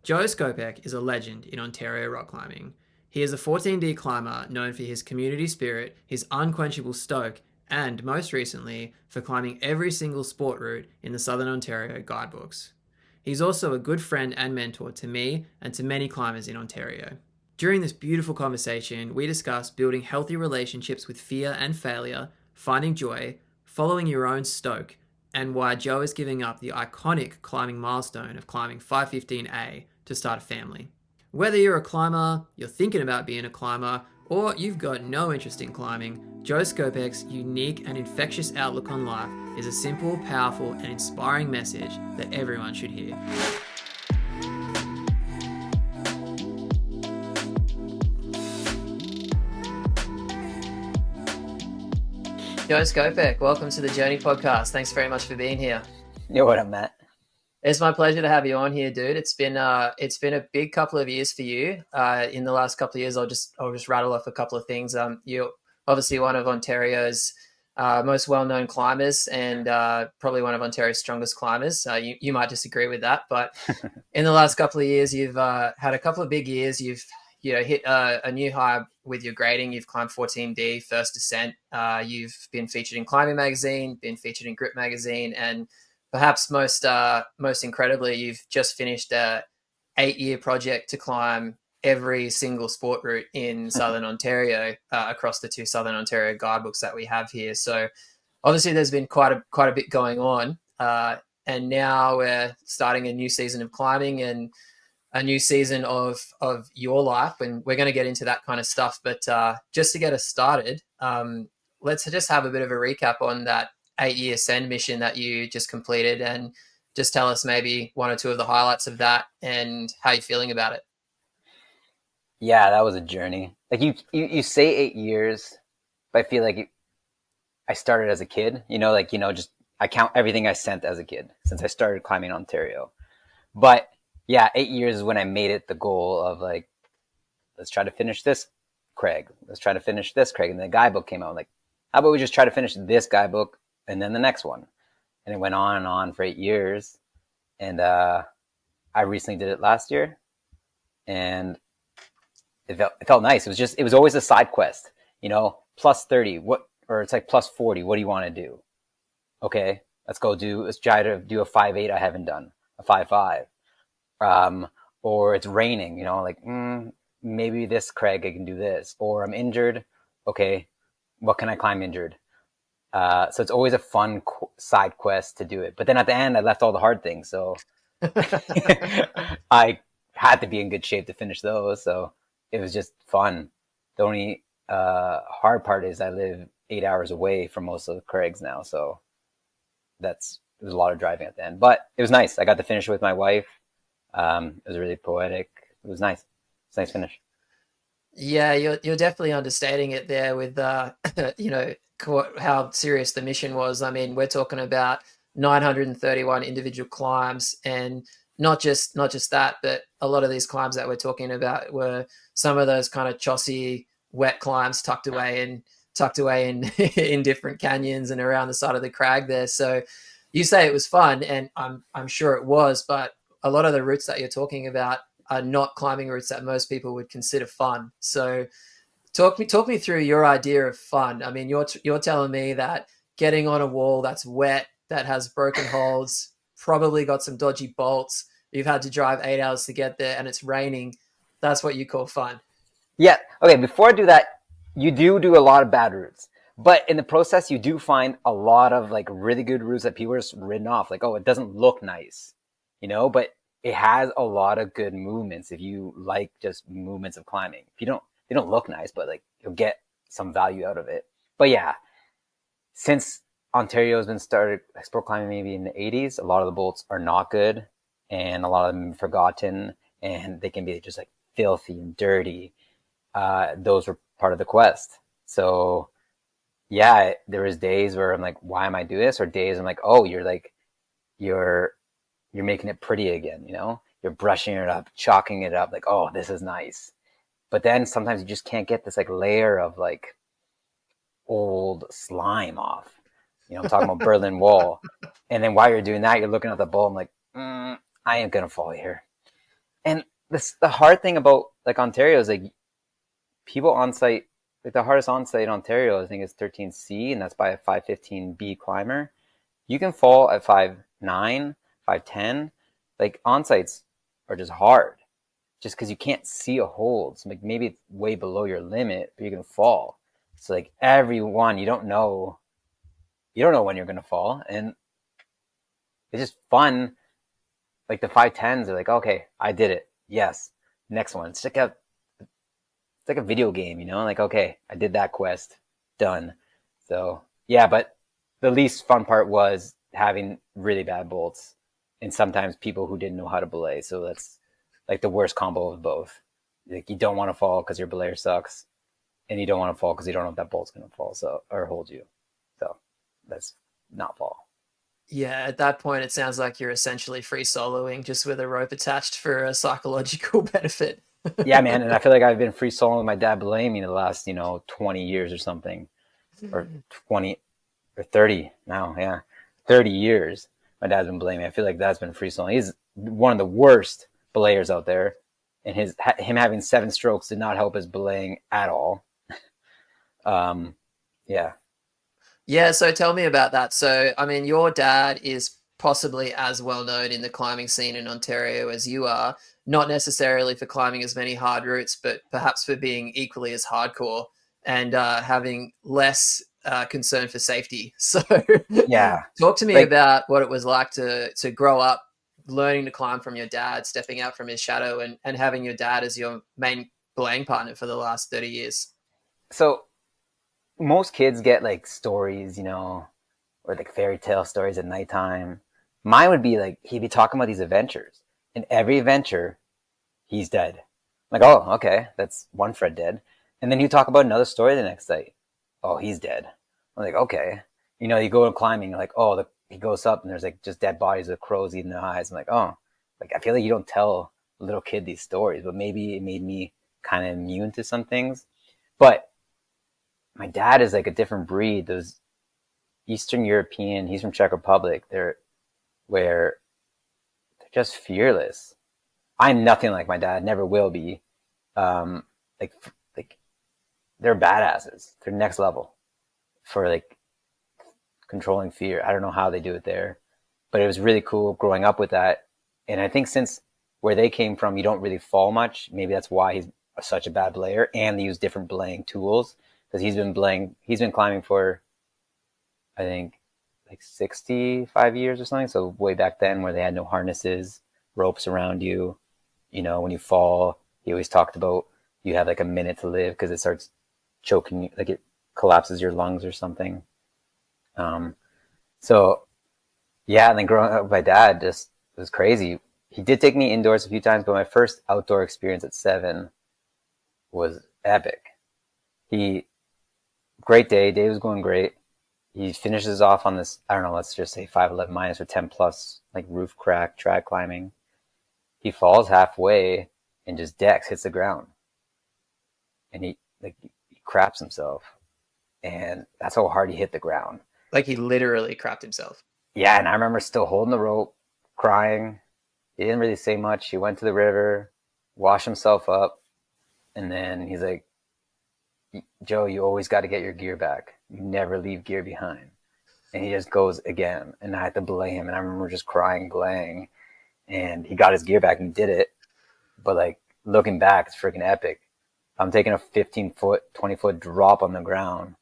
Joe Skopec is a legend in Ontario rock climbing. He is a 14D climber known for his community spirit, his unquenchable Stoke, and most recently for climbing every single sport route in the Southern Ontario guidebooks. He's also a good friend and mentor to me and to many climbers in Ontario. During this beautiful conversation, we discuss building healthy relationships with fear and failure, finding joy, following your own Stoke, and why Joe is giving up the iconic climbing milestone of climbing 515A to start a family. Whether you're a climber, you're thinking about being a climber, or you've got no interest in climbing, Joe Skopek's unique and infectious outlook on life is a simple, powerful, and inspiring message that everyone should hear. Joe Skopec, welcome to the Journey podcast. Thanks very much for being here. Yo, what up, Matt? It's my pleasure to have you on here, dude. It's been a big couple of years for you. In the last couple of years, I'll just rattle off a couple of things. You're obviously one of Ontario's most well-known climbers, and probably one of Ontario's strongest climbers. You might disagree with that, but in the last couple of years, you've had a couple of big years. You've hit a new high with your grading. You've climbed 14D first descent. You've been featured in Climbing Magazine, been featured in Grip Magazine, and perhaps most incredibly, you've just finished a 8-year project to climb every single sport route in Southern Ontario across the 2 Southern Ontario guidebooks that we have here. So obviously there's been quite a bit going on, and now we're starting a new season of climbing and a new season of your life, and we're going to get into that kind of stuff. But just to get us started, let's just have a bit of a recap on that 8-year send mission that you just completed, and just tell us maybe 1 or 2 of the highlights of that and how you're feeling about it. Yeah, that was a journey. Like you say 8 years, but I feel like I started as a kid. Just I count everything I sent as a kid since I started climbing in Ontario. But yeah, 8 years is when I made it the goal of like, let's try to finish this, Craig. Let's try to finish this, Craig. And the guidebook came out. Like, how about we just try to finish this guidebook and then the next one? And it went on for 8 years. And I recently did it last year, and it felt nice. It was always a side quest, plus 30, or it's like plus 40. What do you want to do? Okay, let's try to do a 5.8 I haven't done, a 5.5. Or it's raining, maybe this, Craig, I can do this. Or I'm injured. Okay, what can I climb injured? So it's always a fun side quest to do it. But then at the end, I left all the hard things. So I had to be in good shape to finish those. So it was just fun. The only hard part is I live 8 hours away from most of the Craigs now. So there was a lot of driving at the end. But it was nice. I got to finish it with my wife. It was really poetic. It was nice. It's a nice finish. Yeah, you're definitely understating it there with how serious the mission was. I mean, we're talking about 931 individual climbs, and not just that, but a lot of these climbs that we're talking about were some of those kind of chossy, wet climbs tucked away in in different canyons and around the side of the crag there. So you say it was fun, and I'm sure it was, but a lot of the routes that you're talking about are not climbing routes that most people would consider fun. So talk me through your idea of fun. I mean, you're telling me that getting on a wall that's wet, that has broken holes, probably got some dodgy bolts, you've had to drive 8 hours to get there, and it's raining. That's what you call fun. Yeah. Okay. Before I do that, you do a lot of bad routes, but in the process, you do find a lot of like really good routes that people are just written off. Like, oh, it doesn't look nice, but it has a lot of good movements if you like just movements of climbing. If you don't, they don't look nice, but like you'll get some value out of it. But yeah, since Ontario has been started sport climbing maybe in the 80s, a lot of the bolts are not good, and a lot of them forgotten, and they can be just like filthy and dirty. Those were part of the quest. So yeah, there was days where I'm like, why am I doing this? Or days I'm like, oh, you're making it pretty again, you're brushing it up, chalking it up, like, oh, this is nice. But then sometimes you just can't get this like layer of like old slime off. I'm talking about Berlin Wall. And then while you're doing that, you're looking at the bowl. I'm like, I ain't going to fall here. And the hard thing about like Ontario is like people on site, like the hardest on site in Ontario, I think is 13C, and that's by a 515B climber. You can fall at 5'9", 5'10". Like on sites are just hard, just because you can't see a hold. So like maybe it's way below your limit, but you can fall. So like everyone, you don't know when you're gonna fall, and it's just fun. Like the 5'10s are like, okay, I did it. Yes, next one. It's like a video game, you know? Like, okay, I did that quest, done. So yeah, but the least fun part was having really bad bolts, and sometimes people who didn't know how to belay. So that's like the worst combo of both. Like you don't want to fall because your belayer sucks, and you don't want to fall because you don't know if that bolt's gonna fall or hold you. So that's not fall. Yeah, at that point, it sounds like you're essentially free soloing just with a rope attached for a psychological benefit. Yeah, man, and I feel like I've been free soloing with my dad belaying me the last 20 years or something, or 20 or 30 now. Yeah, 30 years. My dad's been belaying me. I feel like that's been free soloing. He's one of the worst belayers out there, and him having 7 strokes did not help his belaying at all. Um, yeah, Yeah, so tell me about that. So, I mean, your dad is possibly as well known in the climbing scene in Ontario as you are, not necessarily for climbing as many hard routes, but perhaps for being equally as hardcore and having less concern for safety. So, yeah. talk to me Like about what it was like to grow up learning to climb from your dad, stepping out from his shadow, and having your dad as your main belaying partner for the last 30 years. so, most kids get like stories, or like fairy tale stories at nighttime. Mine would be like he'd be talking about these adventures, and every adventure he's dead. I'm like, oh, okay, that's one Fred dead. And then you talk about another story the next day. Oh, he's dead. I'm like, okay. You go climbing, you're like, oh, he goes up and there's like just dead bodies with crows eating their eyes. I'm like, oh, like I feel like you don't tell a little kid these stories, but maybe it made me kind of immune to some things. But my dad is like a different breed. Those Eastern European, he's from Czech Republic. Where they're just fearless. I'm nothing like my dad, never will be. Um, like like they're badasses. They're next level for like controlling fear. I don't know how they do it there, but it was really cool growing up with that. And I think since where they came from, you don't really fall much. Maybe that's why he's such a bad belayer, and they use different belaying tools because he's been climbing for I think like 65 years or something. So way back then where they had no harnesses, ropes around you, when you fall, he always talked about you have like a minute to live because it starts choking you, like it collapses your lungs or something. Um, so yeah, and then growing up with my dad just was crazy. He did take me indoors a few times, but my first outdoor experience at 7 was epic. He Great day. Day was going great. He finishes off on this, I don't know, let's just say 511 minus or 10 plus, like roof crack, trad climbing. He falls halfway and just decks, hits the ground. And he craps himself. And that's how hard he hit the ground. Like he literally crapped himself. Yeah, and I remember still holding the rope, crying. He didn't really say much. He went to the river, washed himself up, and then he's like, Joe, you always got to get your gear back. You never leave gear behind. And he just goes again, and I had to belay him, and I remember just crying, belaying, and he got his gear back and did it. But like looking back, it's freaking epic. I'm taking a 15-foot, 20-foot drop on the ground,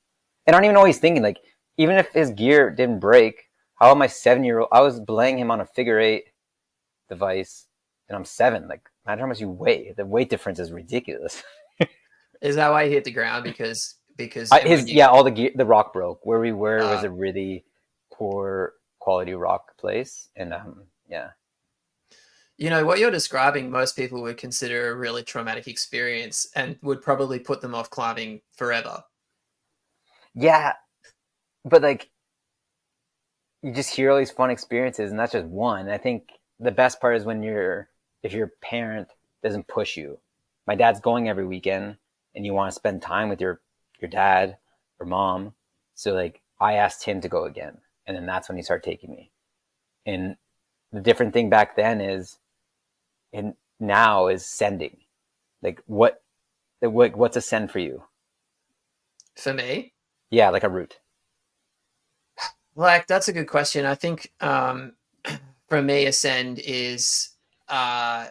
and I don't even know what he's thinking. Like even if his gear didn't break, how am I 7-year-old? I was belaying him on a figure eight device, and I'm 7. Like imagine how much you weigh. The weight difference is ridiculous. Is that why he hit the ground? Because when you All the gear, the rock broke. Where we were was uh, a really poor quality rock place, and yeah, what you're describing, most people would consider a really traumatic experience and would probably put them off climbing forever. yeah. But like you just hear all these fun experiences, and that's just one. I think the best part is when if your parent doesn't push you. My dad's going every weekend, and you want to spend time with your dad or mom. So like I asked him to go again, and then that's when he started taking me. And the different thing back then is, and now is sending. Like what's a send for you? For me, Yeah, like a route. like that's a good question. I think for me, ascend is uh,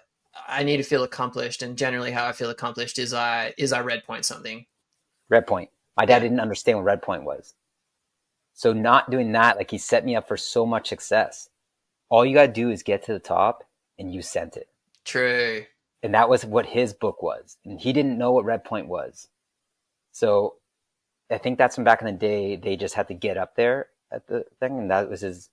I need to feel accomplished, and generally, how I feel accomplished is I red point something. Red point. My dad Yeah, didn't understand what red point was. So not doing that, like he set me up for so much success. All you gotta do is get to the top and you sent it. true. And that was what his book was. And he didn't know what red point was. So I think that's when back in the day they just had to get up there at the thing, and that was his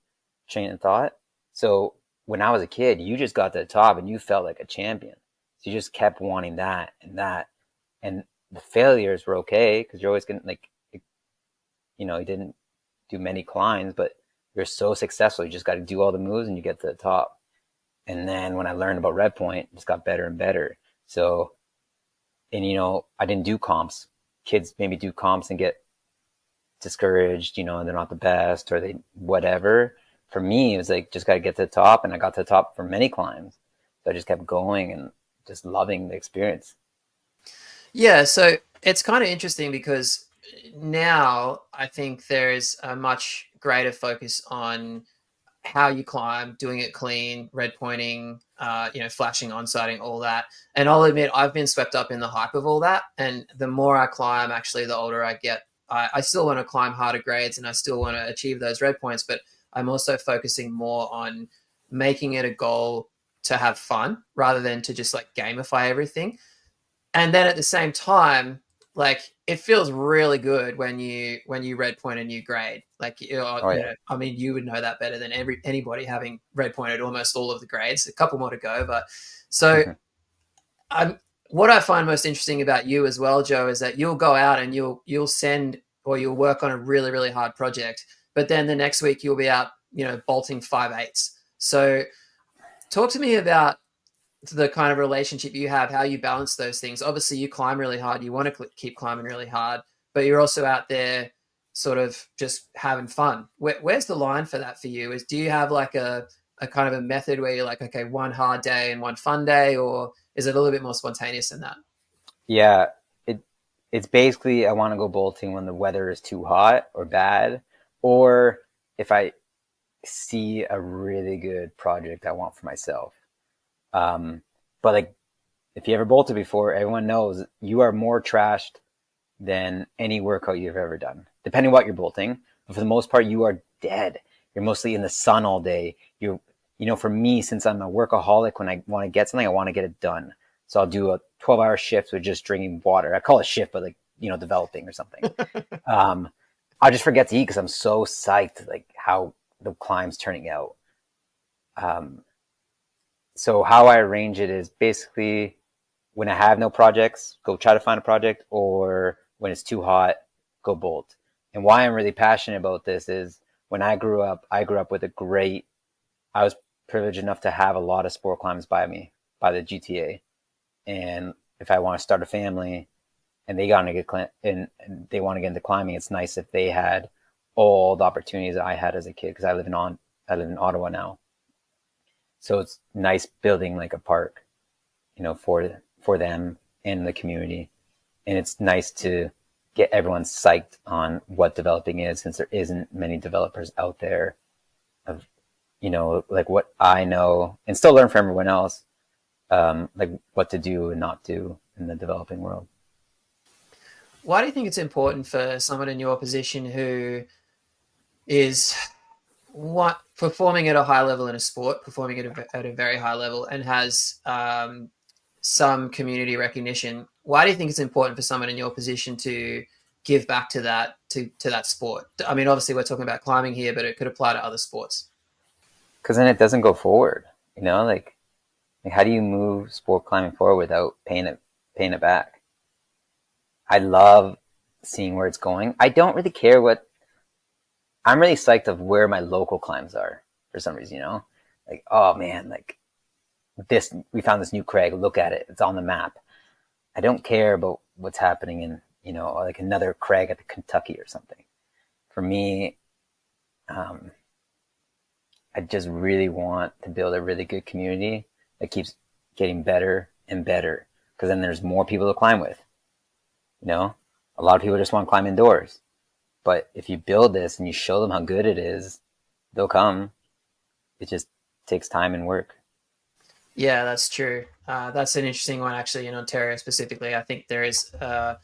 train of thought. So when I was a kid, you just got to the top and you felt like a champion. So you just kept wanting that and that, and the failures were okay because you're always gonna like, you didn't do many climbs, but you're so successful. You just got to do all the moves and you get to the top. And then when I learned about red point, it just got better and better. So, and I didn't do comps. Kids maybe do comps and get discouraged, and they're not the best or they whatever. For me, it was like just got to get to the top, and I got to the top for many climbs. So I just kept going and just loving the experience. Yeah, so it's kind of interesting because now I think there is a much greater focus on how you climb, doing it clean, red pointing, flashing, on sighting, all that. And I'll admit, I've been swept up in the hype of all that. And the more I climb, actually, the older I get. I still want to climb harder grades and I still want to achieve those red points, but I'm also focusing more on making it a goal to have fun rather than to just like gamify everything. And then at the same time, like it feels really good when you red point a new grade. Like Oh yeah. I mean, you would know that better than anybody, having red pointed almost all of the grades. A couple more to go, but so Mm-hmm. I'm. What I find most interesting about you as well, Joe, is that you'll go out and you'll send or you'll work on a really really hard project, but then the next week you'll be out, bolting 5/8. So talk to me about the kind of relationship you have, how you balance those things. Obviously, you climb really hard. You want to keep climbing really hard, but you're also out there sort of just having fun. Where's the line for that for you? Do you have like a kind of a method where you're like, okay, one hard day and one fun day, or is it a little bit more spontaneous than that? Yeah, it it's basically I want to go bolting when the weather is too hot or bad, or if I see a really good project I want for myself. Um, but like if you ever bolted before, everyone knows you are more trashed than any workout you've ever done, depending on what you're bolting. But for the most part, you are dead. You're mostly in the sun all day. For me, since I'm a workaholic, when I want to get something, I want to get it done. So I'll do a 12-hour shift with just drinking water. I call it shift, but like, developing or something. Um, I just forget to eat because I'm so psyched, like how the climb's turning out. Um, so how I arrange it is basically when I have no projects, go try to find a project, or when it's too hot, go bolt. And why I'm really passionate about this is when I grew up with I was privileged enough to have a lot of sport climbs by me, by the GTA. And if I want to start a family and they got to get and they want to get into climbing, it's nice if they had all the opportunities that I had as a kid because I live in Ottawa now. So it's nice building like a park, for them and the community. And it's nice to get everyone psyched on what developing is since there isn't many developers out there of, like what I know and still learn from everyone else, like what to do and not do in the developing world. Why do you think it's important for someone in your position who is what performing at a high level in a sport, performing at a very high level, and has some community recognition? Why do you think it's important for someone in your position to give back to that sport? I mean, obviously we're talking about climbing here, but it could apply to other sports. Because then it doesn't go forward, like how do you move sport climbing forward without paying it back? I love seeing where it's going. I don't really care what I'm really psyched of where my local climbs are for some reason, like, oh man, like this, we found this new crag, look at it, it's on the map. I don't care about what's happening in, like another crag at the Kentucky or something. For me, um, I just really want to build a really good community that getting better and better, because then there's more people to climb with. You know, a lot of people just want to climb indoors, but if you build this and you show them how good it is, they'll come. It just takes time and work. Yeah, that's true. That's an interesting one, actually, in Ontario specifically. I think there is a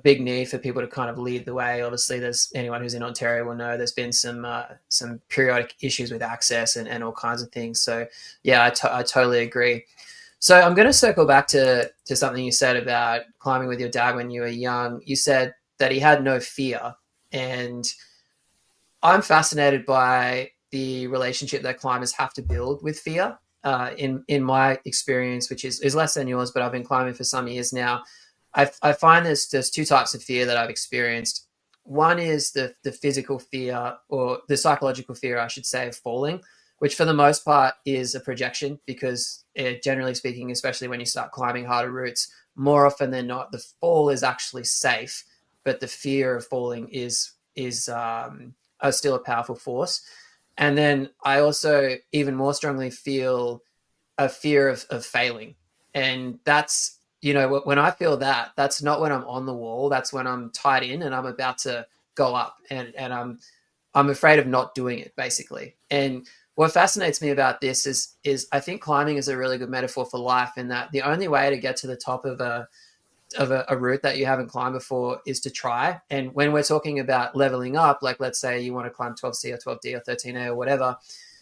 big need for people to kind of lead the way. Obviously, there's anyone who's in Ontario will know there's been some periodic issues with access and all kinds of things. So, yeah, I totally agree. So, I'm going to circle back to something you said about climbing with your dad when you were young. You said that he had no fear, and I'm fascinated by the relationship that climbers have to build with fear. In my experience, which is less than yours, but I've been climbing for some years now, I find there's two types of fear that I've experienced. One is the physical fear, or the psychological fear, I should say, of falling, which for the most part is a projection because generally speaking, especially when you start climbing harder routes, more often than not, the fall is actually safe, but the fear of falling is are still a powerful force. And then I also even more strongly feel a fear of failing. And that's, when I feel that, that's not when I'm on the wall. That's when I'm tied in and I'm about to go up, and I'm afraid of not doing it, basically. And what fascinates me about this is I think climbing is a really good metaphor for life, in that the only way to get to the top of a route that you haven't climbed before is to try. And when we're talking about leveling up, like let's say you want to climb 12C or 12D or 13A or whatever,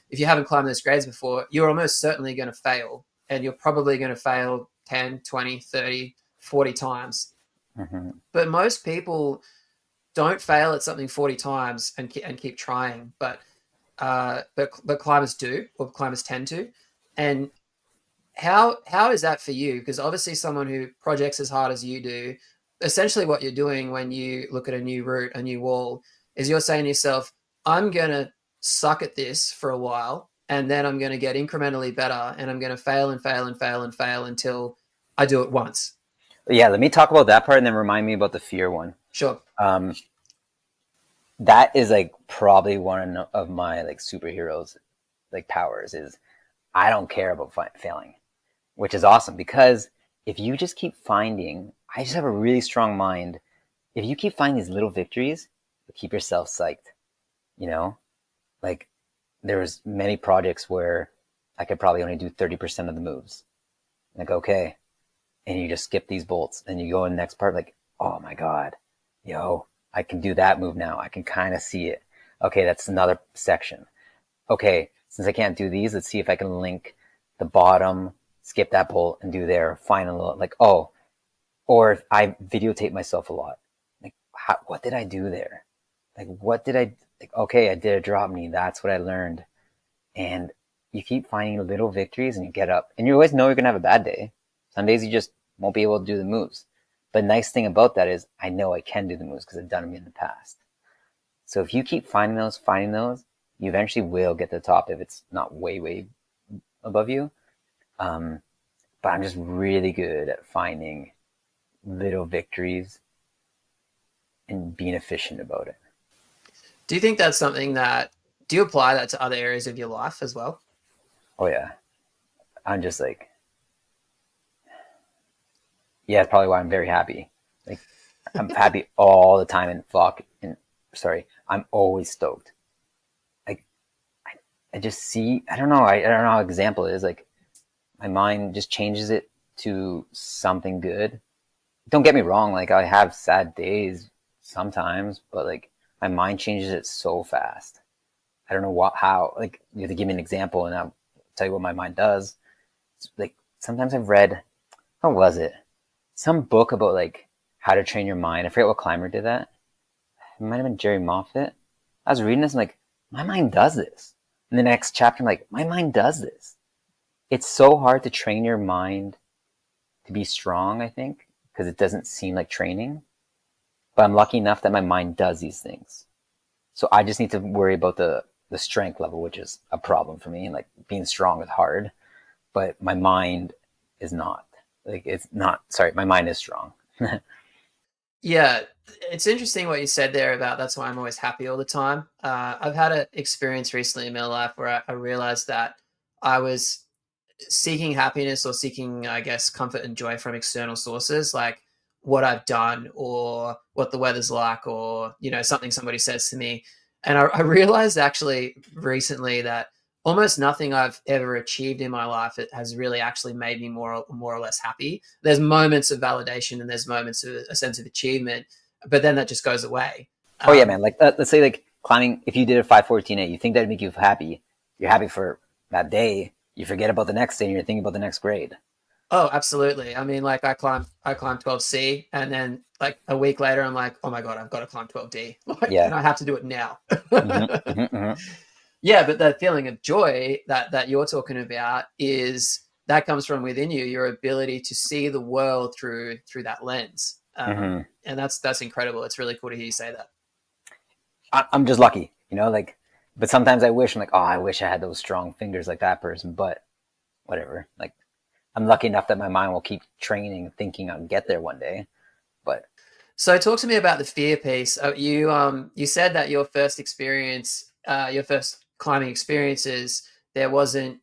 if you haven't climbed those grades before, you're almost certainly going to fail. And you're probably going to fail 10, 20, 30, 40 times. Mm-hmm. But most people don't fail at something 40 times and keep trying. But climbers do, or climbers tend to. And how is that for you? Because obviously, someone who projects as hard as you do, essentially what you're doing when you look at a new route, a new wall, is you're saying to yourself, I'm gonna suck at this for a while, and then I'm gonna get incrementally better, and I'm gonna fail and fail and fail and fail until I do it once. Yeah, let me talk about that part and then remind me about the fear one. Sure. Um, that is like probably one of my like superheroes, like powers is I don't care about failing, which is awesome because if you just keep finding, I just have a really strong mind. If you keep finding these little victories, you keep yourself psyched. You know, like there's many projects where I could probably only do 30% of the moves. Like, okay. And you just skip these bolts and you go in the next part, like, oh my God, yo, I can do that move now. I can kind of see it. Okay, that's another section. Okay, since I can't do these, let's see if I can link the bottom, skip that bolt and do their final, like, oh, or if I videotape myself a lot. Like, what did I do there? Like, what did I, like, okay, I did a drop knee. That's what I learned. And you keep finding little victories and you get up. And you always know you're going to have a bad day. Some days you just won't be able to do the moves. But the nice thing about that is I know I can do the moves because I've done them in the past. So if you keep finding those, you eventually will get to the top if it's not way, way above you. Um, but I'm just really good at finding little victories and being efficient about it. Do you think that's something that do you apply that to other areas of your life as well? Oh yeah. I'm just like, yeah, that's probably why I'm very happy. Like I'm happy all the time and fuck and sorry, I'm always stoked. Like I, I just see I don't know how example it is. Like my mind just changes it to something good. Don't get me wrong, like I have sad days sometimes, but like my mind changes it so fast. I don't know how. Like you have to give me an example, and I'll tell you what my mind does. It's like sometimes I've read, how was it? Some book about like how to train your mind. I forget what climber did that. It might have been Jerry Moffat. I was reading this, I'm like, my mind does this. In the next chapter, I'm like, my mind does this. It's so hard to train your mind to be strong, I think, because it doesn't seem like training. But I'm lucky enough that my mind does these things. So I just need to worry about the strength level, which is a problem for me. Like being strong is hard, but my mind is not. Like it's not. Sorry, my mind is strong. Yeah, it's interesting what you said there about that's why I'm always happy all the time. I've had an experience recently in my life where I realized that I was seeking happiness or seeking, I guess, comfort and joy from external sources, like what I've done or what the weather's like, or something somebody says to me. And I realized actually recently that almost nothing I've ever achieved in my life it has really actually made me more or less happy. There's moments of validation and there's moments of a sense of achievement, but then that just goes away. Oh yeah, Um, man. Like let's say like climbing. If you did a 5:14.8, you think that'd make you happy. You're happy for that day. You forget about the next day, and you're thinking about the next grade. Oh, absolutely. I mean, like I climbed 12C, and then like a week later, I'm like, oh my God, I've got to climb 12D. Like, and Yeah. I have to do it now. Hmm. Yeah, but that feeling of joy that you're talking about is that comes from within you, your ability to see the world through that lens. Hmm. And that's incredible. It's really cool to hear you say that. I'm just lucky, like, but sometimes I wish I'm like, oh, I wish I had those strong fingers like that person, but whatever. Like, I'm lucky enough that my mind will keep training, thinking I'll get there one day. But So talk to me about the fear piece. You said that your first experience, your first climbing experiences, there wasn't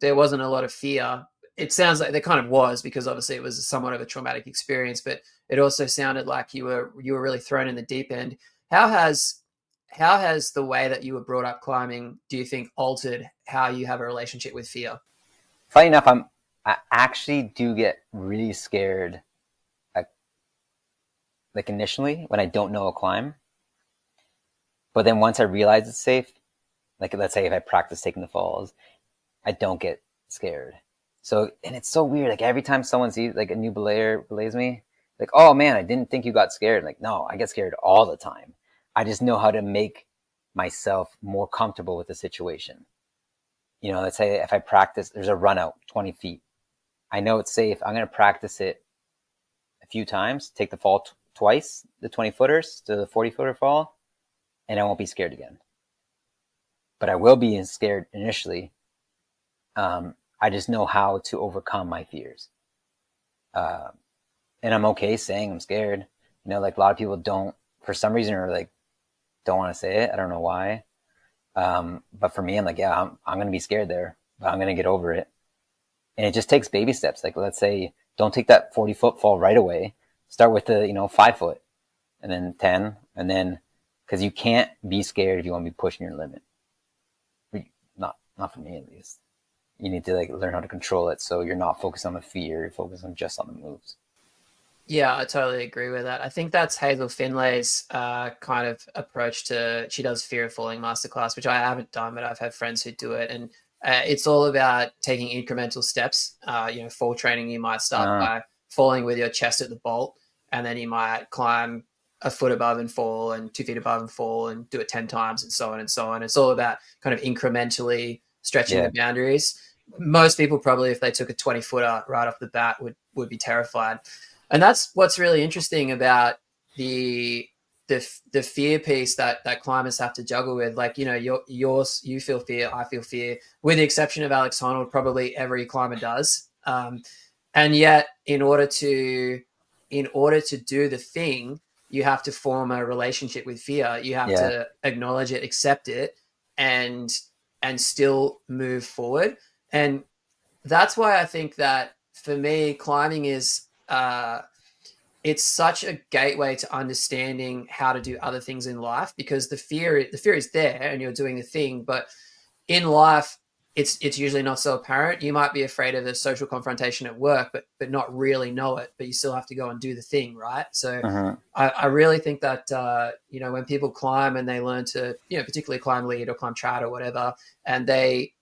there wasn't a lot of fear. It sounds like there kind of was, because obviously it was somewhat of a traumatic experience, but it also sounded like you were really thrown in the deep end. How has how has the way that you were brought up climbing, do you think, altered how you have a relationship with fear? funny enough, I actually do get really scared, like, initially when I don't know a climb, but then once I realize it's safe, like let's say if I practice taking the falls, I don't get scared. So, and it's so weird. Like every time someone sees like a new belays me, like, oh man, I didn't think you got scared. Like, no, I get scared all the time. I just know how to make myself more comfortable with the situation. Let's say if I practice, there's a run out 20 feet. I know it's safe. I'm going to practice it a few times, take the fall twice, the 20 footers to the 40-footer fall, and I won't be scared again. But I will be scared initially. I just know how to overcome my fears. Uh, and I'm okay saying I'm scared. Like a lot of people don't, for some reason, or like don't want to say it. I don't know why. But for me, I'm like, yeah, I'm going to be scared there, but I'm going to get over it. And it just takes baby steps. Like, let's say, don't take that 40-foot fall right away. Start with the, 5 foot, and then 10, and then, because you can't be scared if you want to be pushing your limit. Not for me, at least. You need to like learn how to control it, so you're not focused on the fear. You're focused on just on the moves. Yeah, I totally agree with that. I think that's Hazel Finlay's kind of approach to. She does Fear of Falling masterclass, which I haven't done, but I've had friends who do it, and it's all about taking incremental steps. Fall training, you might start Uh, by falling with your chest at the bolt, and then you might climb a foot above and fall, and 2 feet above and fall, and do it 10 times, and so on and so on. It's all about kind of incrementally stretching the yeah, boundaries. Most people probably, if they took a 20-footer right off the bat, would be terrified. And that's what's really interesting about the the fear piece that climbers have to juggle with. Like, you feel fear, I feel fear, with the exception of Alex Honnold. Probably every climber does. And yet, in order to do the thing, you have to form a relationship with fear. You have yeah, to acknowledge it, accept it, and still move forward. And that's why I think that for me, climbing is it's such a gateway to understanding how to do other things in life, because the fear is there and you're doing the thing, but in life it's usually not so apparent. You might be afraid of a social confrontation at work, but not really know it, but you still have to go and do the thing, right? So uh-huh. I really think that when people climb and they learn to, particularly climb lead or climb trad or whatever, and they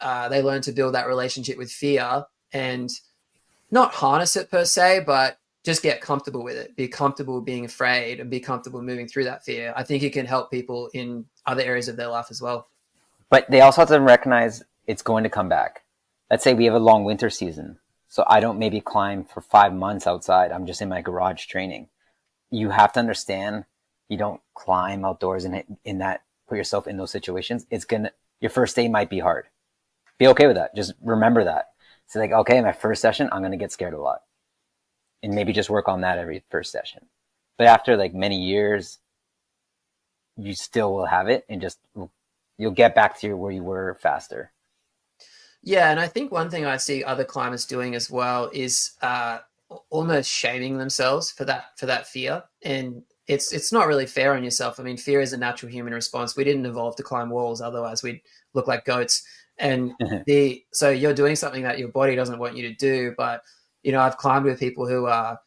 learn to build that relationship with fear and not harness it per se, but just get comfortable with it. Be comfortable being afraid and be comfortable moving through that fear. I think it can help people in other areas of their life as well. But they also have to recognize it's going to come back. Let's say we have a long winter season, so I don't maybe climb for 5 months outside. I'm just in my garage training. You have to understand you don't climb outdoors in that, put yourself in those situations. Your first day might be hard. Be okay with that. Just remember that. So like, okay, my first session, I'm going to get scared a lot, and maybe just work on that every first session. But after like many years, you still will have it, and just you'll get back to where you were faster. Yeah, and I think one thing I see other climbers doing as well is almost shaming themselves for that fear, and it's not really fair on yourself. I mean, fear is a natural human response. We didn't evolve to climb walls, otherwise we'd look like goats. And the so you're doing something that your body doesn't want you to do, but you know, I've climbed with people who are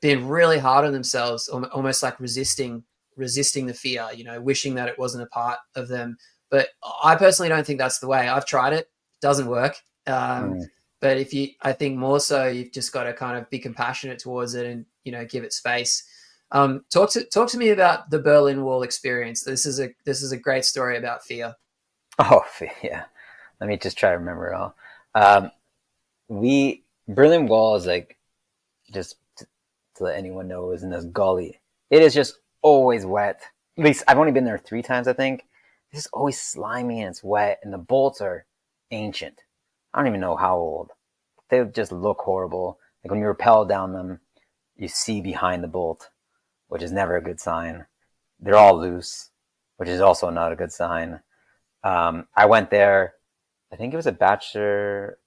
being really hard on themselves, almost like resisting the fear, you know, wishing that it wasn't a part of them. But I personally don't think that's the way. I've tried it, doesn't work. Mm. But if you, I think more so, you've just got to kind of be compassionate towards it and you know give it space. Talk to me about the Berlin Wall experience. This is a great story about fear. Oh, yeah. Let me just try to remember it all. Um, we Berlin Wall is like, just to let anyone know, is in this gully. It is just always wet. At least I've only been there 3 times, I think. It's just always slimy and it's wet, and the bolts are ancient. I don't even know how old. They just look horrible. Like when you rappel down them, you see behind the bolt, which is never a good sign. They're all loose, which is also not a good sign. I went there, I think it was a bachelor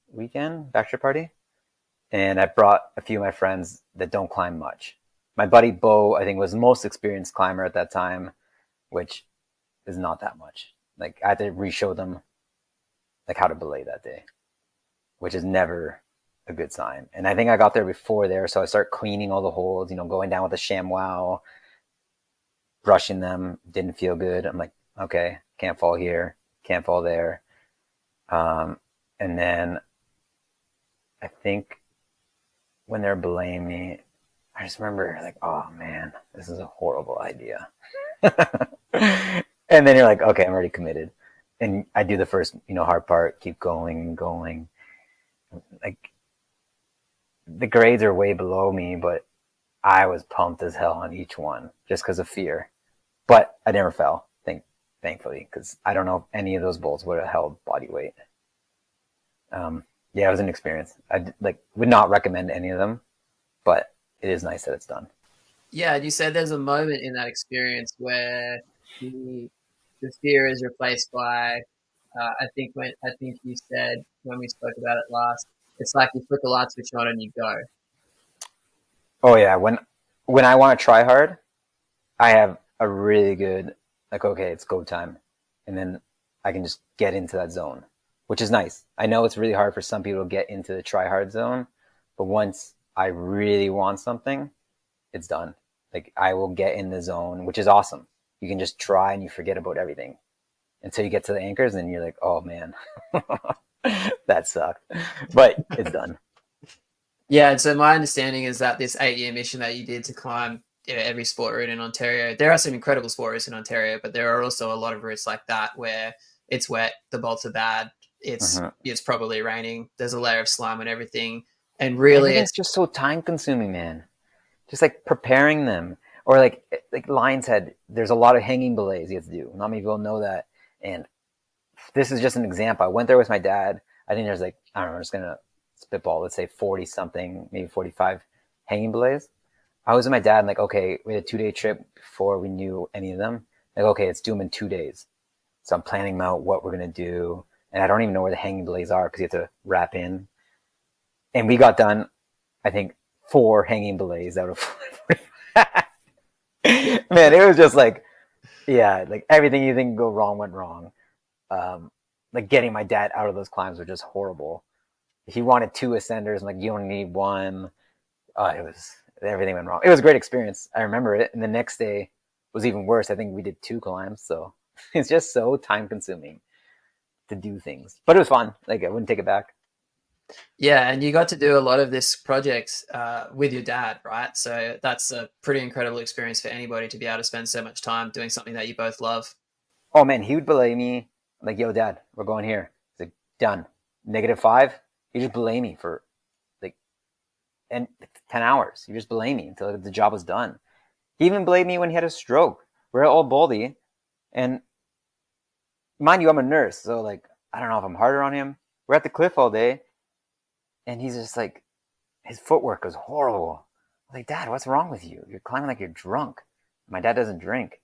party, and I brought a few of my friends that don't climb much. My buddy Bo, I think, was the most experienced climber at that time, which is not that much. Like I had to re-show them like how to belay that day, which is never a good sign. And I think I got there before there, so I start cleaning all the holes, going down with a ShamWow, brushing them. Didn't feel good. I'm like, okay, can't fall here, can't fall there. And then I think when they're belaying me, I just remember like, oh man, this is a horrible idea. And then you're like, okay, I'm already committed. And I do the first, hard part, keep going and going. Like the grades are way below me, but I was pumped as hell on each one just because of fear. But I never fell, thankfully, because I don't know if any of those bolts would have held body weight. Yeah, it was an experience. I would not recommend any of them, but it is nice that it's done. Yeah, you said there's a moment in that experience where the the fear is replaced by I think you said when we spoke about it last, it's like you flick a light switch on and you go. Oh yeah, when I want to try hard, I have a really good, like, okay, it's go time, and then I can just get into that zone, which is nice. I know it's really hard for some people to get into the try hard zone, but once I really want something, it's done. Like I will get in the zone, which is awesome. You can just try and you forget about everything until you get to the anchors, and you're like, oh man, that sucked, but it's done. Yeah, and so my understanding is that this 8 year mission that you did to climb every sport route in Ontario, there are some incredible sport routes in Ontario, but there are also a lot of routes like that where it's wet, the bolts are bad, Uh-huh. it's probably raining, there's a layer of slime and everything, and really Everything's it's just so time consuming, man. Just like preparing them, or like Lion's Head. There's a lot of hanging belays you have to do. Not many people know that, and this is just an example. I went there with my dad. I think there's like, I don't know, I'm just gonna spitball. Let's say 40 something, maybe 45 hanging belays. I was with my dad and like, okay, we had a 2 day trip before we knew any of them. Like, okay, let's do them in 2 days. So I'm planning out what we're gonna do, and I don't even know where the hanging belays are because you have to wrap in. And we got done, I think, 4 hanging belays out of 45. Man, it was just like, yeah, like everything you think can go wrong went wrong. Um, like getting my dad out of those climbs were just horrible. He wanted 2 ascenders. I'm like, you only need one. It was everything went wrong. It was a great experience. I remember it. And the next day was even worse. I think we did 2 climbs. So it's just so time consuming to do things. But it was fun. Like I wouldn't take it back. yeah, and you got to do a lot of this project with your dad, right? So that's a pretty incredible experience for anybody to be able to spend so much time doing something that you both love. Oh man, he would belay me. I'm like, yo, dad, we're going here. He's like, done. -5. He just belay me for like and 10 hours. He just belay me until the job was done. He even blamed me when he had a stroke. We're at Old Baldy, and mind you, I'm a nurse, so like I don't know if I'm harder on him. We're at the cliff all day, and he's just like, his footwork was horrible. I was like, Dad, what's wrong with you? You're climbing like you're drunk. My dad doesn't drink,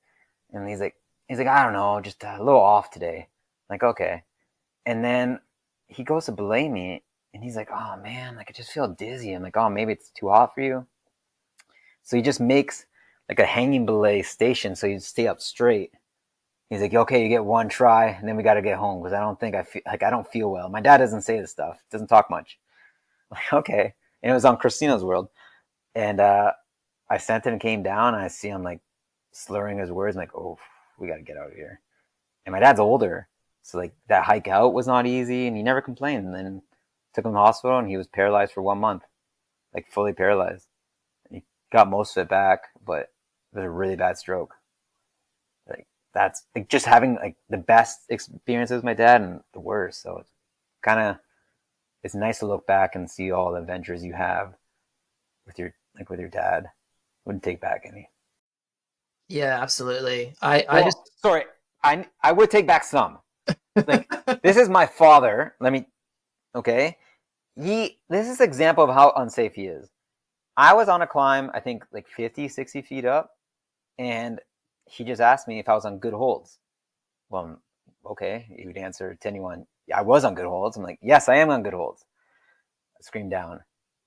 and he's like, I don't know, just a little off today. I'm like, okay. And then he goes to belay me, and he's like, "Oh man, like I just feel dizzy." I'm like, "Oh, maybe it's too hot for you." So he just makes like a hanging belay station so you stay up straight. He's like, "Okay, you get one try, and then we got to get home because I don't think I feel like I don't feel well." My dad doesn't say this stuff, doesn't talk much. I'm like, okay, and it was on Christina's World, and I sent him and came down, and I see him like slurring his words. I'm like, "Oh, we got to get out of here." And my dad's older, so like that hike out was not easy, and he never complained. And then took him to the hospital, and he was paralyzed for 1 month, like fully paralyzed. And he got most of it back, but it was a really bad stroke. Like that's like just having like the best experiences with my dad and the worst. So it's kind of it's nice to look back and see all the adventures you have with your dad. Wouldn't take back any. Yeah, absolutely. I just Well, sorry, I would take back some. Like this is my father. Let me okay. This is an example of how unsafe he is. I was on a climb, I think like 50, 60 feet up, and he just asked me if I was on good holds. Well, okay, he would answer to anyone, yeah, I was on good holds. I'm like, yes, I am on good holds. I scream down,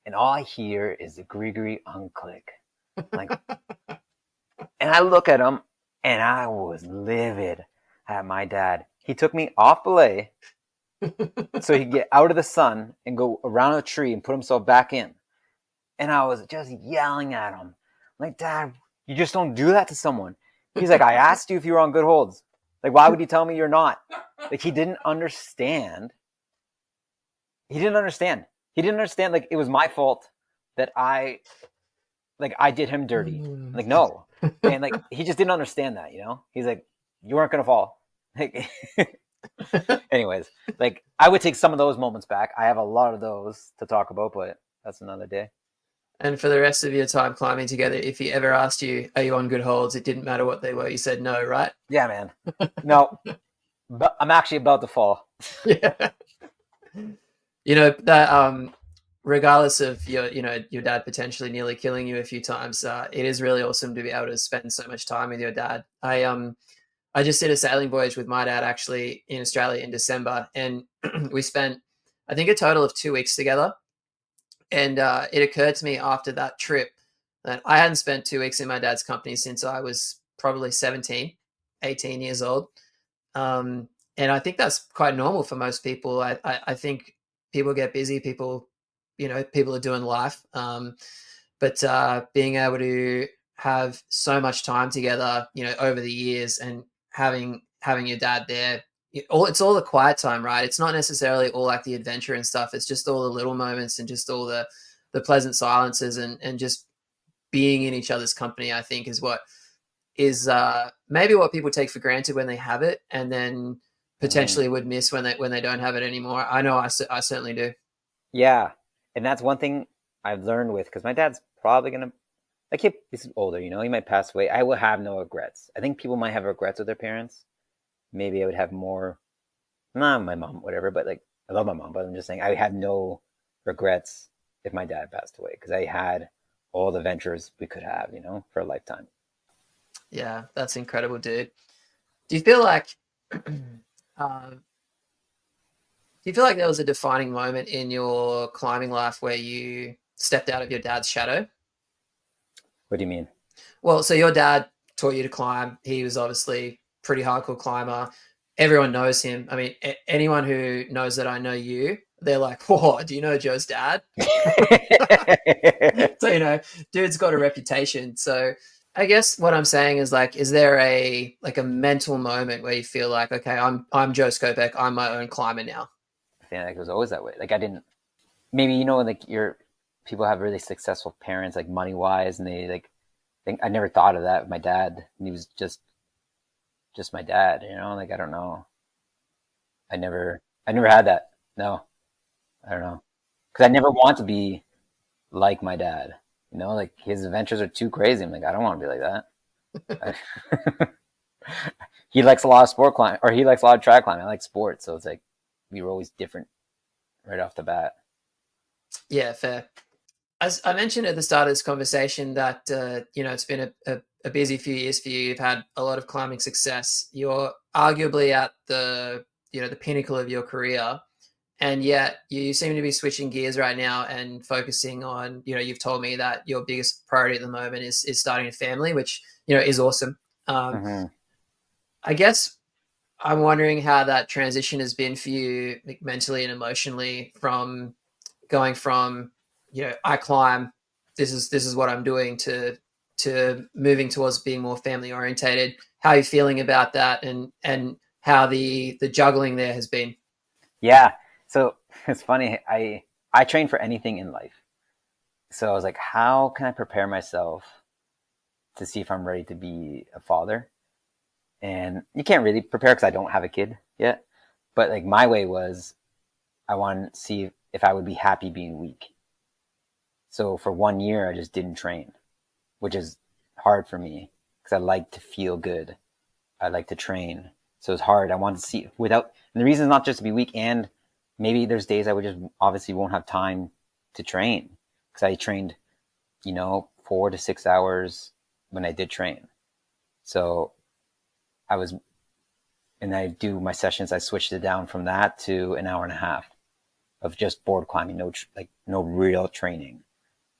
and all I hear is the Grigori unclick. Like, and I look at him, and I was livid at my dad. He took me off belay so he could get out of the sun and go around a tree and put himself back in. And I was just yelling at him, like, Dad, you just don't do that to someone. He's like, I asked you if you were on good holds. Like, why would you tell me you're not? Like, he didn't understand. He didn't understand. He didn't understand. Like, it was my fault that I did him dirty. Like, no. And like, he just didn't understand that, you know? He's like, you weren't going to fall. Like, anyways, like, I would take some of those moments back. I have a lot of those to talk about, but that's another day. And for the rest of your time climbing together, if he ever asked you, "Are you on good holds?" It didn't matter what they were. You said no, right? Yeah, man. No, but I'm actually about to fall. Yeah. You know that regardless of your dad potentially nearly killing you a few times, it is really awesome to be able to spend so much time with your dad. I just did a sailing voyage with my dad actually in Australia in December, and we spent I think a total of 2 weeks together. And it occurred to me after that trip that I hadn't spent 2 weeks in my dad's company since I was probably 17, 18 years old. And I think that's quite normal for most people. I think people get busy, people are doing life. But being able to have so much time together, over the years and having your dad there, it's all the quiet time, right? It's not necessarily all like the adventure and stuff. It's just all the little moments and just all the pleasant silences and just being in each other's company. I think is what is maybe what people take for granted when they have it, and then Mm-hmm. potentially would miss when they don't have it anymore. I know I certainly do. Yeah, and that's one thing I've learned with because my dad's probably gonna like he's older, you know, he might pass away. I will have no regrets. I think people might have regrets with their parents. Maybe I would have more. Not my mom, whatever, but like I love my mom, but I'm just saying I would have no regrets if my dad passed away because I had all the ventures we could have, you know, for a lifetime. Yeah, that's incredible, dude. Do you feel like uh, do you feel like there was a defining moment in your climbing life where you stepped out of your dad's shadow? What do you mean? Well, so your dad taught you to climb. He was obviously pretty hardcore climber. Everyone knows him. I mean, anyone who knows that I know you, they're like, "Whoa, do you know Joe's dad?" So dude's got a reputation. So I guess what I'm saying is like, is there a mental moment where you feel like, okay, I'm Joe Skopec, I'm my own climber now? I feel like it was always that way. Like I didn't maybe you know like your people have really successful parents like money wise and they like think I never thought of that with my dad. He was just my dad, you know, like I don't know. I never had that. No, I don't know. Cuz I never want to be like my dad. You know, like his adventures are too crazy. I'm like I don't want to be like that. He likes a lot of sport climbing or he likes a lot of track climbing. I like sports, so it's like we were always different right off the bat. Yeah, fair. As I mentioned at the start of this conversation, that it's been a busy few years for you. You've had a lot of climbing success. You're arguably at the pinnacle of your career, and yet you seem to be switching gears right now and focusing on, you've told me that your biggest priority at the moment is starting a family, which, is awesome. Um, Mm-hmm. I guess I'm wondering how that transition has been for you, like, mentally and emotionally, from going from, I climb, this is what I'm doing, to moving towards being more family orientated. How are you feeling about that, and how the juggling there has been? Yeah. So it's funny. I train for anything in life. So I was like, how can I prepare myself to see if I'm ready to be a father? And you can't really prepare because I don't have a kid yet. But like my way was, I wanted to see if I would be happy being weak. So for 1 year, I just didn't train, which is hard for me because I like to feel good. I like to train. So it's hard. I want to see without, and the reason is not just to be weak, and maybe there's days I would just obviously won't have time to train because I trained, 4 to 6 hours when I did train. So I was, and I do my sessions, I switched it down from that to an hour and a half of just board climbing, no real training.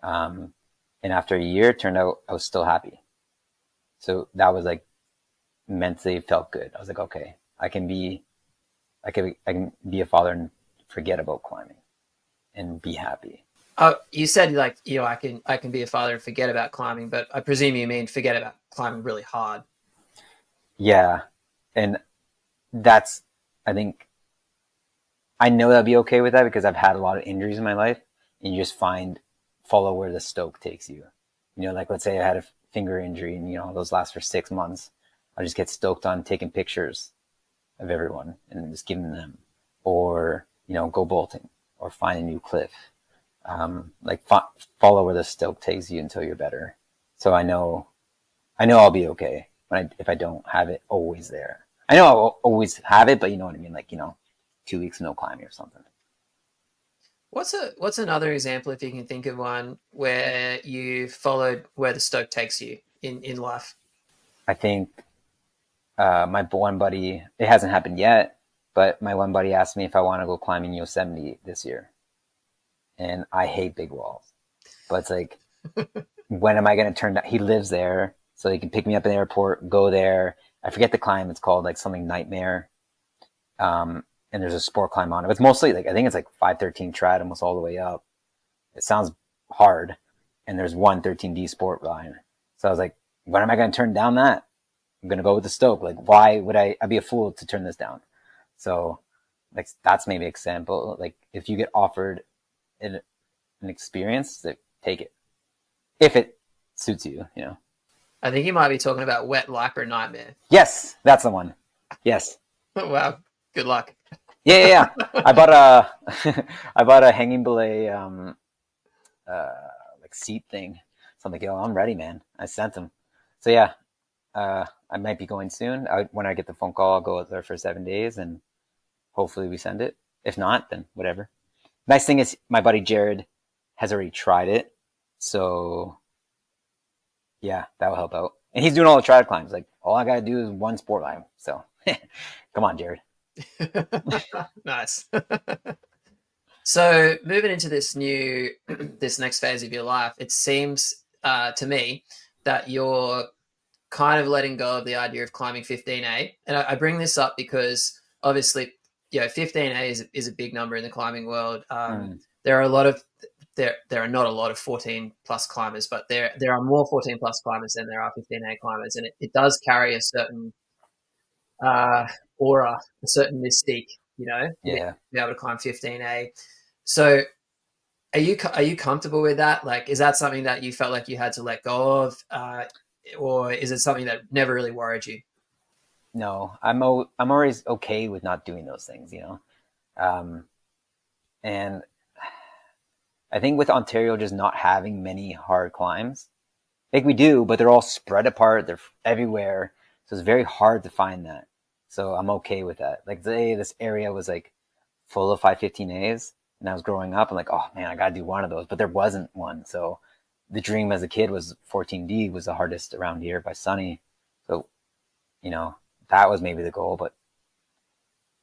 Um, and after a year, it turned out I was still happy. So that was like mentally felt good. I was like, okay, I can be a father and forget about climbing and be happy. You said, like, I can be a father and forget about climbing, but I presume you mean forget about climbing really hard. Yeah. And that's, I think, I know I'll be okay with that because I've had a lot of injuries in my life, and you just follow where the Stoke takes you. Like let's say I had a finger injury and, those last for 6 months. I just get stoked on taking pictures of everyone and just giving them, or, go bolting or find a new cliff. Like follow where the Stoke takes you until you're better. So I know I'll be okay if I don't have it always there. I know I'll always have it, but you know what I mean? Like, 2 weeks no climbing or something. What's another example, if you can think of one, where you followed where the Stoke takes you in life? I think my one buddy, it hasn't happened yet, but my one buddy asked me if I want to go climbing Yosemite this year. And I hate big walls. But it's like, when am I going to turn down? He lives there, so he can pick me up in the airport, go there. I forget the climb. It's called like something Nightmare. And there's a sport climb on it. It's mostly like, I think it's like 513 trad almost all the way up. It sounds hard. And there's one 13D sport line. So I was like, when am I going to turn down that? I'm going to go with the Stoke. Like, why would I'd be a fool to turn this down. So like, that's maybe an example. Like if you get offered an experience, like, take it. If it suits you. I think you might be talking about Wet Lycra Nightmare. Yes, that's the one. Yes. Wow, good luck. Yeah. I bought a, I bought a hanging belay, uh, like seat thing. So I'm like, yo, I'm ready, man. I sent him. So yeah, I might be going soon. When I get the phone call, I'll go there for 7 days and hopefully we send it. If not, then whatever. Nice thing is my buddy Jared has already tried it. So yeah, that will help out. And he's doing all the trad climbs. Like all I gotta do is one sport climb. So come on, Jared. Nice. So moving into this next phase of your life, it seems to me that you're kind of letting go of the idea of climbing 15A. And I bring this up because obviously, 15A is a big number in the climbing world. Mm, There are a lot of there are not a lot of 14 plus climbers, but there are more 14 plus climbers than there are 15A climbers, and it does carry a certain uh, aura, a certain mystique, yeah. be able to climb 15A. So are you comfortable with that? Like, is that something that you felt like you had to let go of, or is it something that never really worried you? No, I'm always okay with not doing those things. Um, and I think with Ontario just not having many hard climbs, like we do, but they're all spread apart. They're everywhere, so it's very hard to find that. So I'm okay with that. Like this area was like full of 515As, and I was growing up. I'm like, oh man, I gotta do one of those, but there wasn't one. So the dream as a kid was 14D was the hardest around here by Sunny. So you know that was maybe the goal, but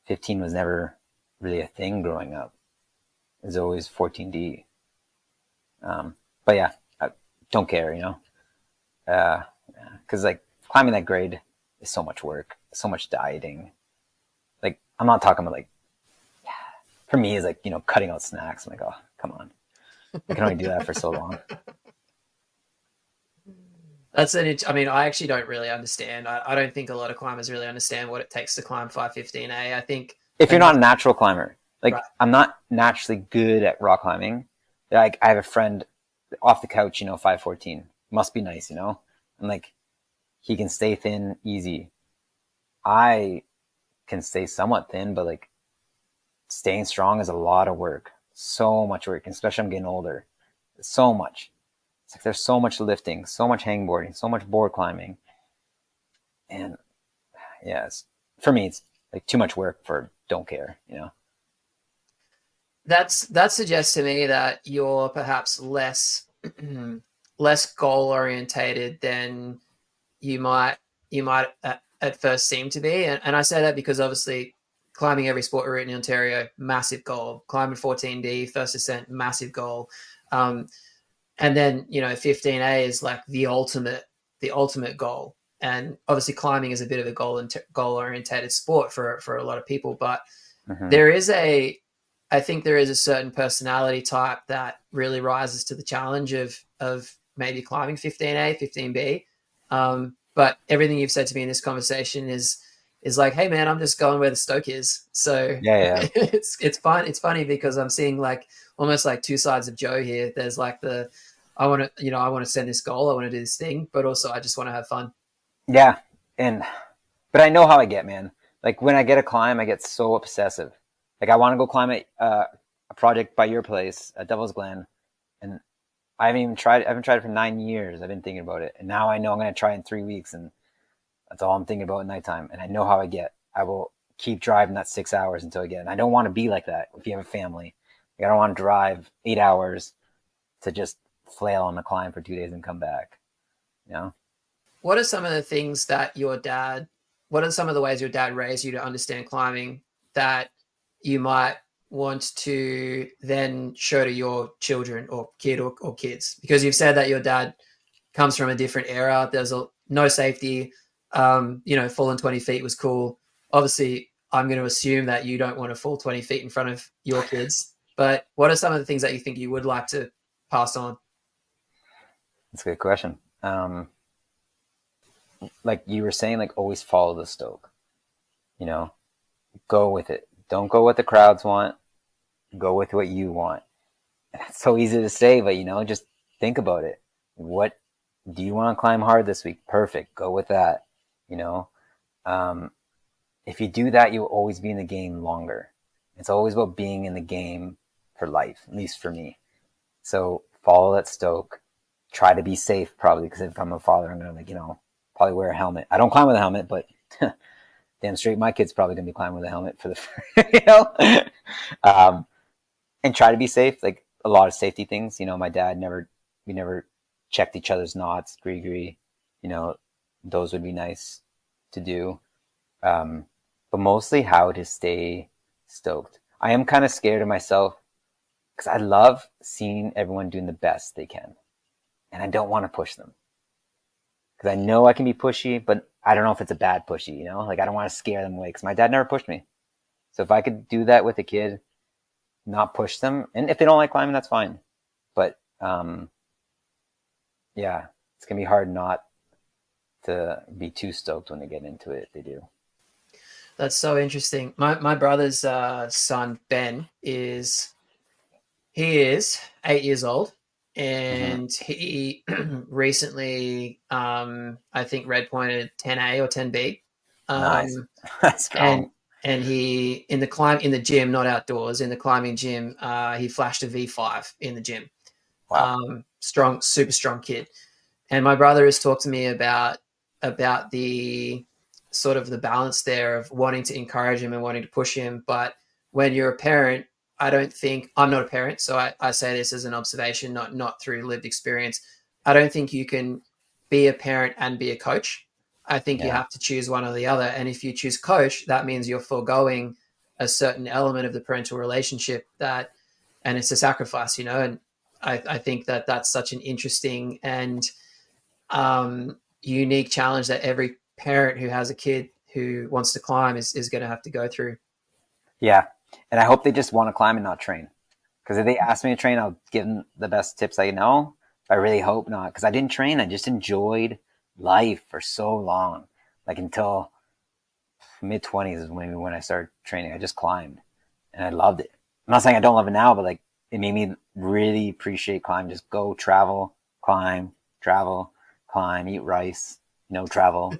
15 was never really a thing growing up. It was always 14D. But yeah, I don't care, you know, because like climbing that grade is so much work, so much dieting. Like I'm not talking about like for me is like cutting out snacks. I'm like, oh come on, I can only do that for so long. I mean, I actually don't really understand. I don't think a lot of climbers really understand what it takes to climb 515A. I think If you're not enough, a natural climber, right. like I'm not naturally good at rock climbing. Like I have a friend off the couch, 514 must be nice, and like he can stay thin easy. I can stay somewhat thin, but like staying strong is a lot of work. So much work, especially I'm getting older. So much. It's like there's so much lifting, so much hangboarding, so much board climbing. And yeah, for me, it's like too much work for don't care. That suggests to me that you're perhaps less less goal orientated than you might at first seem to be. And I say that because obviously climbing every sport route in Ontario, massive goal. Climbing 14D, first ascent, massive goal. Um, and then 15A is like the ultimate goal. And obviously climbing is a bit of a goal orientated sport for a lot of people, but Mm-hmm. there is a I think there is a certain personality type that really rises to the challenge of maybe climbing 15A, 15B. But everything you've said to me in this conversation is like, hey man, I'm just going where the Stoke is. So Yeah, yeah, it's fun. It's funny because I'm seeing like almost like two sides of Joe here. There's like I want to send this goal, I want to do this thing, but also I just want to have fun. yeah. And but I know how I get, man. Like when I get a climb, I get so obsessive. Like I want to go climb a project by your place at Devil's Glen, and I haven't tried it for 9 years. I've been thinking about it, and now I know I'm going to try in 3 weeks, and that's all I'm thinking about at nighttime. And I know how I get. I will keep driving that 6 hours until I get it. And I don't want to be like that if you have a family. Like, I don't want to drive 8 hours to just flail on the climb for 2 days and come back. You know? What are some of the things that what are some of the ways your dad raised you to understand climbing that you might want to then show to your children or or kids? Because you've said that your dad comes from a different era. There's no safety. Falling 20 feet was cool. Obviously, I'm going to assume that you don't want to fall 20 feet in front of your kids. But what are some of the things that you think you would like to pass on? That's a good question. Like you were saying, like always follow the Stoke. You know, go with it. Don't go what the crowds want. Go with what you want. And that's so easy to say, but just think about it. What do you want to climb hard this week? Perfect. Go with that. You know, um, if you do that, you'll always be in the game longer. It's always about being in the game for life, at least for me. So follow that Stoke. Try to be safe, probably, because if I'm a father, I'm gonna probably wear a helmet. I don't climb with a helmet, but damn straight, my kid's probably gonna be climbing with a helmet for the, um, and try to be safe. Like a lot of safety things. My dad we never checked each other's knots, gree. You know, those would be nice to do. Um, but mostly how to stay stoked. I am kind of scared of myself because I love seeing everyone doing the best they can, and I don't want to push them because I know I can be pushy, but I don't know if it's a bad pushy. Like I don't want to scare them away because my dad never pushed me. So if I could do that with a kid, not push them, and if they don't like climbing, that's fine. But yeah, it's gonna be hard not to be too stoked when they get into it. If they do. That's so interesting. My brother's son Ben he is 8 years old, Mm-hmm. and he recently I think red pointed 10A or 10B, Nice, um, that's strong. and he in the gym, not outdoors, in the climbing gym, he flashed a V5 in the gym. Wow. Strong, super strong kid. And my brother has talked to me about the sort of the balance there of wanting to encourage him and wanting to push him. But when you're a parent, I don't think I'm not a parent, so I say this as an observation, not through lived experience. I don't think you can be a parent and be a coach. I think you Yeah. have to choose one or the other. And if you choose coach, that means you're foregoing a certain element of the parental relationship and it's a sacrifice, and I think that that's such an interesting and unique challenge that every parent who has a kid who wants to climb is going to have to go through. Yeah. And I hope they just want to climb and not train. Because if they ask me to train, I'll give them the best tips I know. I really hope not. Because I didn't train. I just enjoyed life for so long. Like until mid-20s is maybe when I started training. I just climbed. And I loved it. I'm not saying I don't love it now, but like it made me really appreciate climbing. Just go travel, climb, eat rice, travel.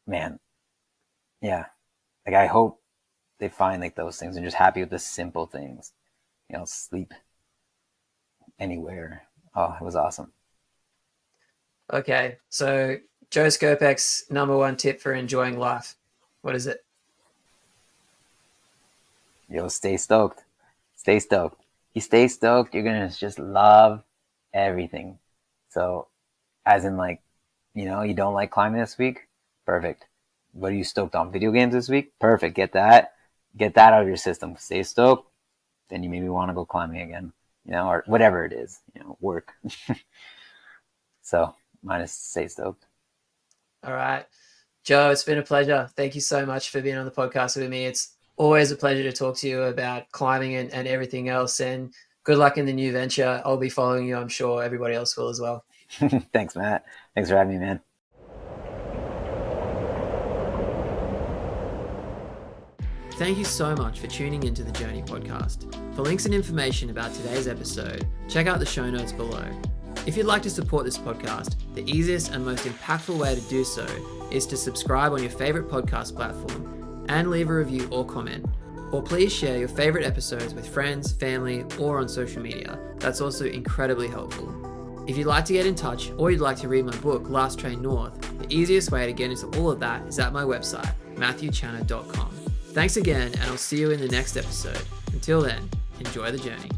Man. Yeah. Like I hope they find like those things and just happy with the simple things. Sleep anywhere. Oh, it was awesome. Okay. So Joe Skopec's number one tip for enjoying life. What is it? Stay stoked. Stay stoked. You stay stoked, you're going to just love everything. So as in like, you don't like climbing this week? Perfect. What are you stoked on? Video games this week? Perfect. Get that out of your system. Stay stoked. Then you maybe want to go climbing again, or whatever it is, work. So mine is stay stoked. All right. Joe, it's been a pleasure. Thank you so much for being on the podcast with me. It's always a pleasure to talk to you about climbing and everything else. And good luck in the new venture. I'll be following you. I'm sure everybody else will as well. Thanks, Matt. Thanks for having me, man. Thank you so much for tuning into the Journey podcast. For links and information about today's episode, check out the show notes below. If you'd like to support this podcast, the easiest and most impactful way to do so is to subscribe on your favorite podcast platform and leave a review or comment. Or please share your favorite episodes with friends, family, or on social media. That's also incredibly helpful. If you'd like to get in touch or you'd like to read my book, Last Train North, the easiest way to get into all of that is at my website, matthewchanner.com. Thanks again, and I'll see you in the next episode. Until then, enjoy the journey.